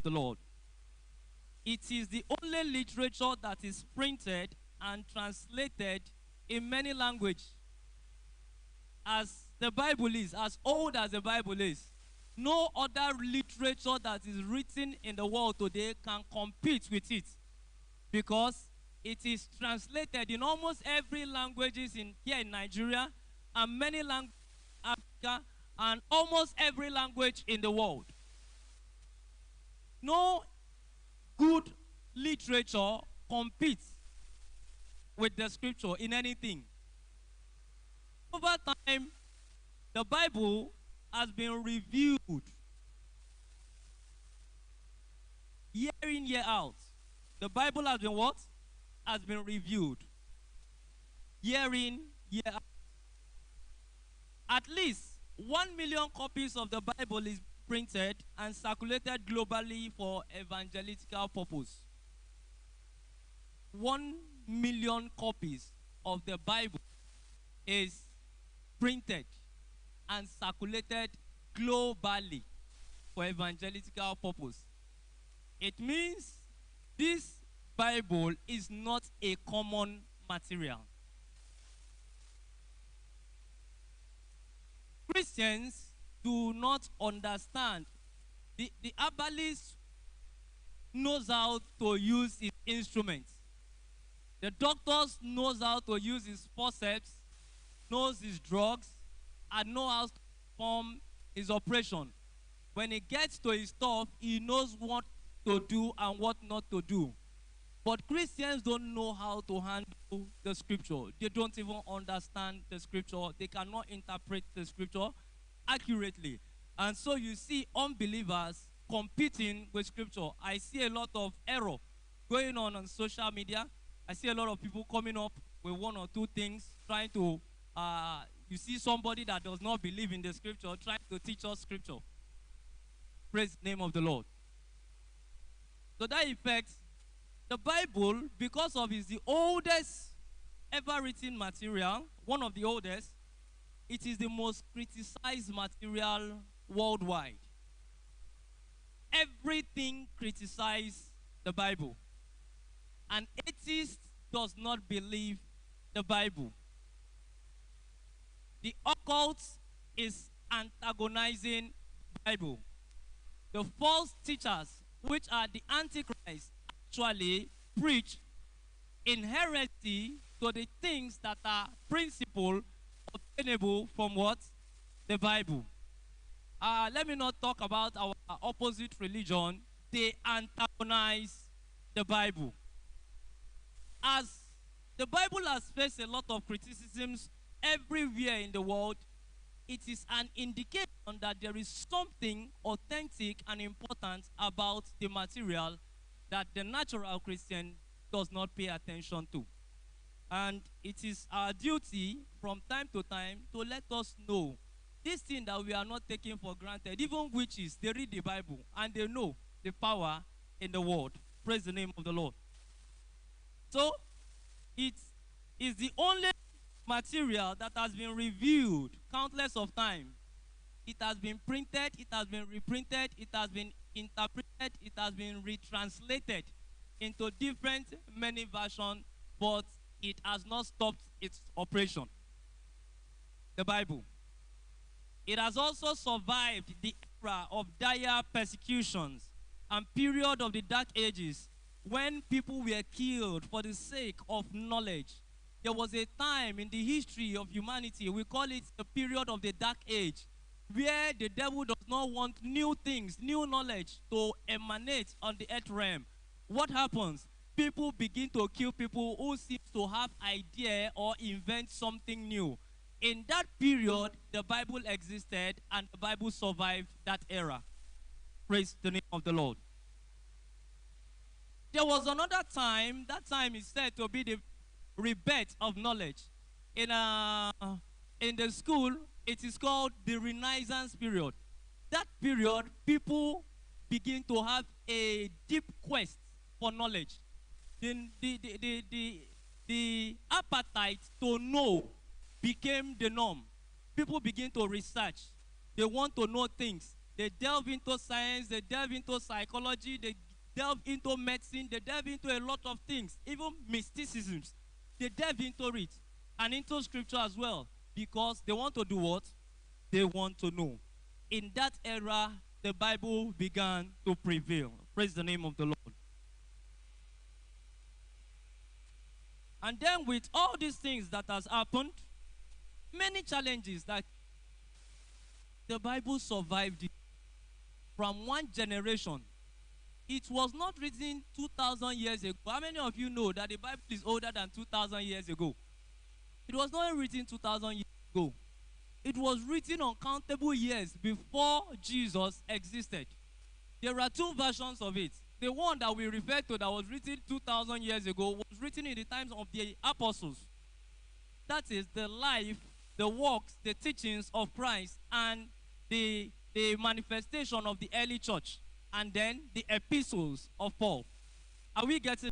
the Lord. It is the only literature that is printed and translated in many languages. As the Bible is, as old as the Bible is, no other literature that is written in the world today can compete with it, because it is translated in almost every languages here in Nigeria, and many languages in Africa, and almost every language in the world. No good literature competes with the scripture in anything. Over time, the Bible has been reviewed year in, year out. The Bible has been what? Has been reviewed year in, year out. At least 1 million copies of the Bible is printed and circulated globally for evangelical purpose. 1 million copies of the Bible is printed and circulated globally for evangelical purpose. It means this Bible is not a common material. Christians do not understand. The herbalist knows how to use his instruments. The doctors knows how to use his forceps, knows his drugs, and knows how to perform his operation. When he gets to his stuff, he knows what to do and what not to do. But Christians don't know how to handle the scripture. They don't even understand the scripture. They cannot interpret the scripture accurately. And so you see unbelievers competing with scripture. I see a lot of error going on social media. I see a lot of people coming up with one or two things, trying to, you see somebody that does not believe in the scripture, trying to teach us scripture. Praise the name of the Lord. So that affects the Bible, because of it's the oldest ever written material, one of the oldest. It is the most criticized material worldwide. Everything criticizes the Bible. An atheist does not believe the Bible. The occult is antagonizing the Bible. The false teachers, which are the Antichrist, actually preach inherency to the things that are principle obtainable from what? The Bible. Let me not talk about our opposite religion. They antagonize the Bible. As the Bible has faced a lot of criticisms everywhere in the world, it is an indication that there is something authentic and important about the material that the natural Christian does not pay attention to. And it is our duty from time to time to let us know this thing that we are not taking for granted. Even witches, they read the Bible and they know the power in the word. Praise the name of the Lord. So, it is the only material that has been reviewed countless of times. It has been printed, it has been reprinted, it has been interpreted, it has been retranslated into different many versions, but it has not stopped its operation. The Bible. It has also survived the era of dire persecutions and period of the Dark Ages, when people were killed for the sake of knowledge. There was a time in the history of humanity, we call it the period of the Dark Age, where the devil does not want new things, new knowledge to emanate on the earth realm. What happens? People begin to kill people who seem to have idea or invent something new. In that period, the Bible existed and the Bible survived that era. Praise the name of the Lord. There was another time, that time is said to be the rebirth of knowledge. In the school, it is called the Renaissance period. That period, people begin to have a deep quest for knowledge. The appetite to know became the norm. People begin to research. They want to know things. They delve into science, they delve into psychology, they delve into medicine, they delve into a lot of things, even mysticisms. They delve into it and into scripture as well because they want to do what? They want to know. In that era, the Bible began to prevail. Praise the name of the Lord. And then with all these things that has happened, many challenges that the Bible survived it from one generation. It was not written 2,000 years ago. How many of you know that the Bible is older than 2,000 years ago? It was not written 2,000 years ago. It was written uncountable years before Jesus existed. There are two versions of it. The one that we refer to that was written 2,000 years ago was written in the times of the apostles. That is the life, the works, the teachings of Christ, and the manifestation of the early church, and then the epistles of Paul. Are we getting